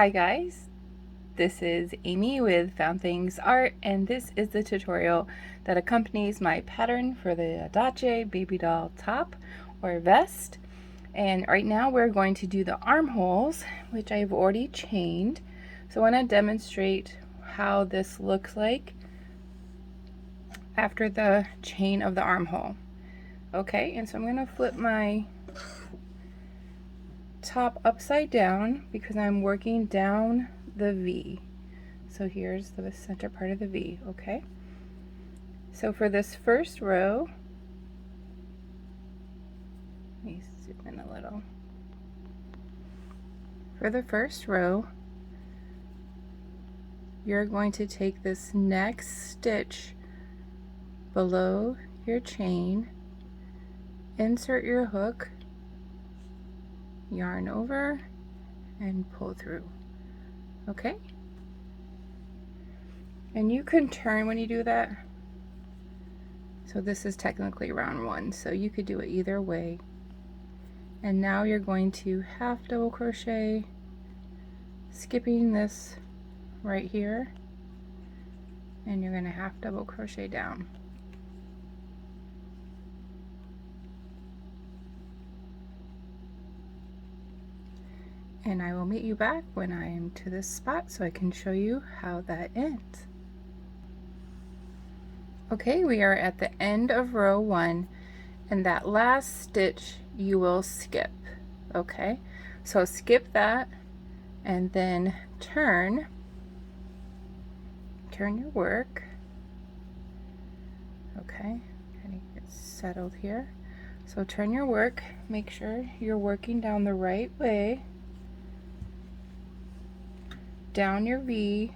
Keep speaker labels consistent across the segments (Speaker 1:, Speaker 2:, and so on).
Speaker 1: Hi guys, this is Amy with Found Things Art, and this is the tutorial that accompanies my pattern for the Audace Baby Doll top or vest. And right now we're going to do the armholes, which I've already chained. So I want to demonstrate how this looks like after the chain of the armhole. Okay, and so I'm going to flip my top upside down because I'm working down the V. So here's the center part of the V, okay? So for this first row, let me zoom in a little. For the first row, you're going to take this next stitch below your chain, insert your hook, yarn over, and pull through, okay? And you can turn when you do that. So this is technically round one, so you could do it either way. And now you're going to half double crochet, skipping this right here, and you're going to half double crochet down. And I will meet you back when I am to this spot so I can show you how that ends. Okay, we are at the end of row one, and that last stitch you will skip. Okay, so skip that and then turn your work. Okay, trying to get settled here. So turn your work, make sure you're working down the right way, down your V,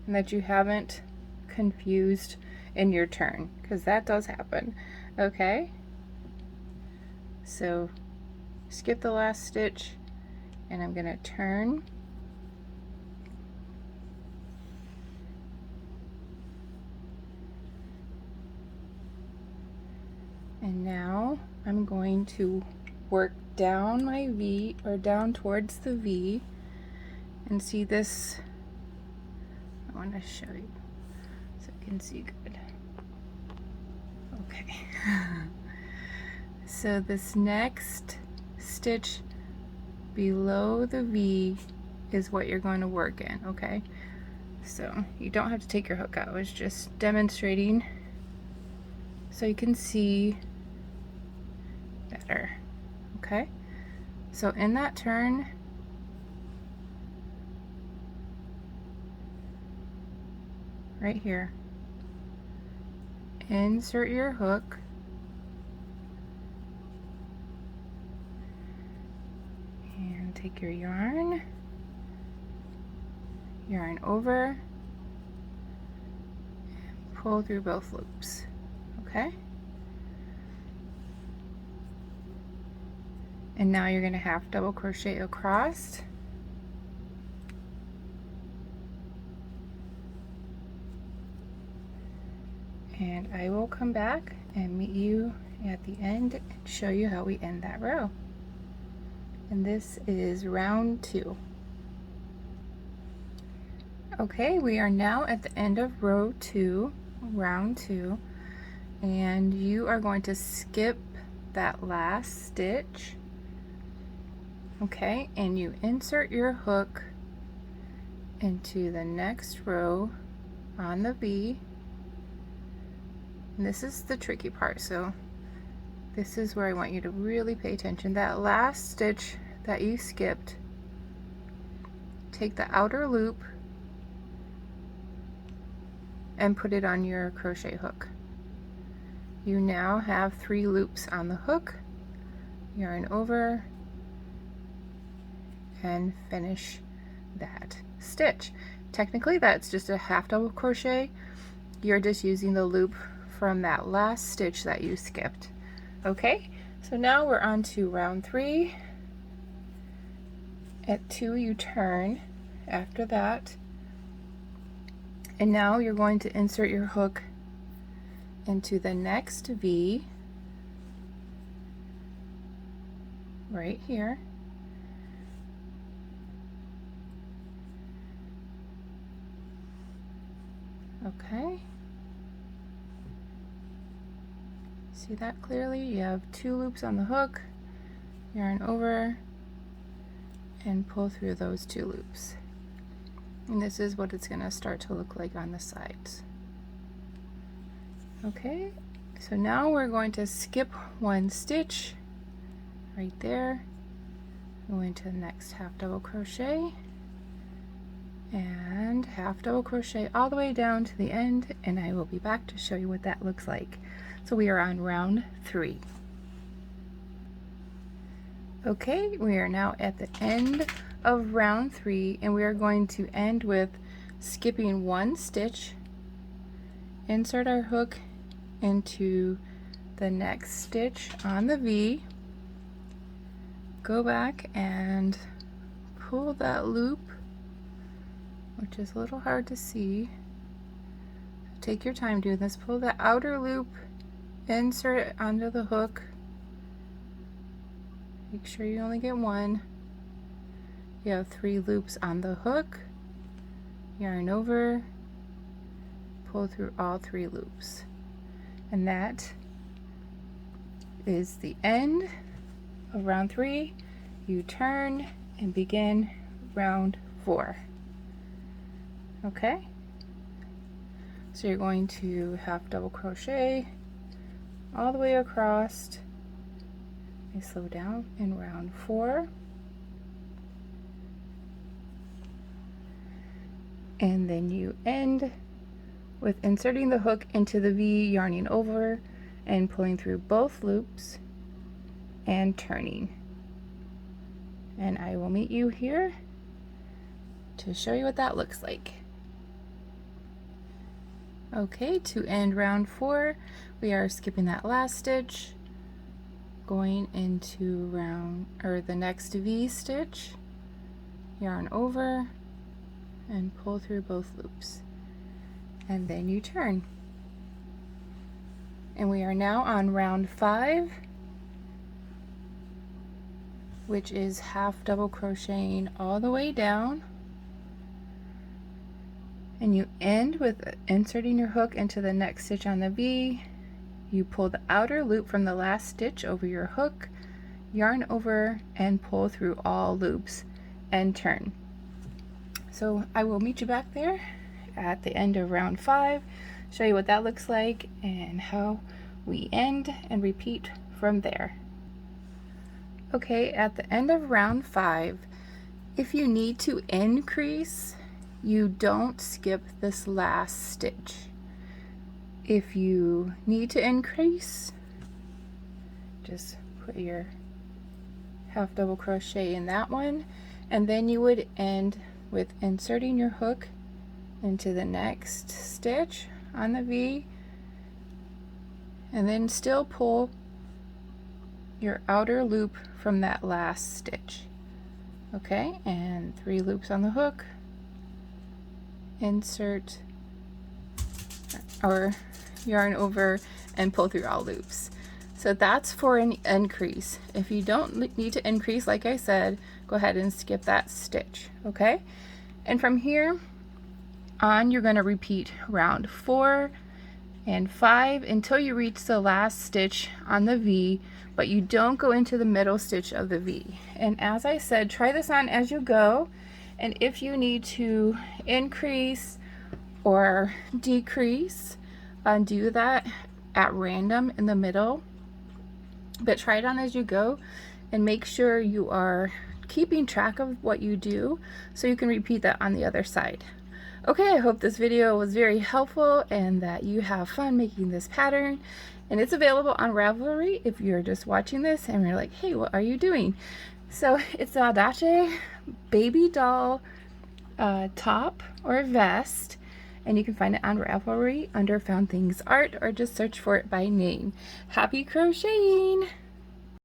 Speaker 1: and that you haven't confused in your turn, because that does happen. Okay, so skip the last stitch, and I'm going to turn and now I'm going to work down my V, or down towards the V, and see this. I want to show you so you can see good. Okay. So this next stitch below the V is what you're going to work in, okay? So you don't have to take your hook out, it's just demonstrating so you can see better, okay? So in that turn, right here, insert your hook, and take your yarn over, and pull through both loops, okay? And now you're going to half double crochet across, and I will come back and meet you at the end and show you how we end that row. And this is round two. Okay, we are now at the end of row two, round two, and you are going to skip that last stitch, okay, and you insert your hook into the next row on the V. And this is the tricky part, so this is where I want you to really pay attention. That last stitch that you skipped, take the outer loop and put it on your crochet hook. You now have 3 loops on the hook, yarn over, and finish that stitch. Technically that's just a half double crochet. You're just using the loop from that last stitch that you skipped. Okay, so now we're on to round 3. At 2 you turn after that, and now you're going to insert your hook into the next V right here, Okay. See that clearly? You have 2 loops on the hook, yarn over, and pull through those 2 loops. And this is what it's going to start to look like on the sides. Okay, so now we're going to skip 1 stitch right there, go into the next half double crochet, and half double crochet all the way down to the end, and I will be back to show you what that looks like. So we are on round 3. Okay, we are now at the end of round 3, and we are going to end with skipping 1 stitch, insert our hook into the next stitch on the V, go back and pull that loop, which is a little hard to see. Take your time doing this. Pull the outer loop, insert it onto the hook. Make sure you only get 1. You have 3 loops on the hook, yarn over, pull through all 3 loops. And that is the end of round 3. You turn and begin round 4. Okay? So you're going to half double crochet all the way across. I slow down in round 4. And then you end with inserting the hook into the V, yarning over and pulling through both loops and turning. And I will meet you here to show you what that looks like. Okay, to end round 4, we are skipping that last stitch, going into the next V stitch, yarn over and pull through both loops. And then you turn. And we are now on round 5, which is half double crocheting all the way down. And you end with inserting your hook into the next stitch on the V. You pull the outer loop from the last stitch over your hook, yarn over and pull through all loops and turn. So I will meet you back there at the end of round 5, show you what that looks like and how we end and repeat from there. Okay, at the end of round 5, if you need to increase, you don't skip this last stitch. If you need to increase, just put your half double crochet in that one, and then you would end with inserting your hook into the next stitch on the V, and then still pull your outer loop from that last stitch. Okay, and 3 loops on the hook, insert or yarn over and pull through all loops. So that's for an increase. If you don't need to increase, like I said, go ahead and skip that stitch. Okay, and from here on, you're going to repeat round 4 and 5 until you reach the last stitch on the V, but you don't go into the middle stitch of the V. And as I said, try this on as you go, and if you need to increase or decrease, do that at random in the middle, but try it on as you go and make sure you are keeping track of what you do so you can repeat that on the other side. Okay, I hope this video was very helpful and that you have fun making this pattern, and it's available on Ravelry if you're just watching this and you're like, hey, what are you doing? So it's the Audace Baby Doll top or vest, and you can find it on Ravelry under Found Things Art, or just search for it by name. Happy crocheting!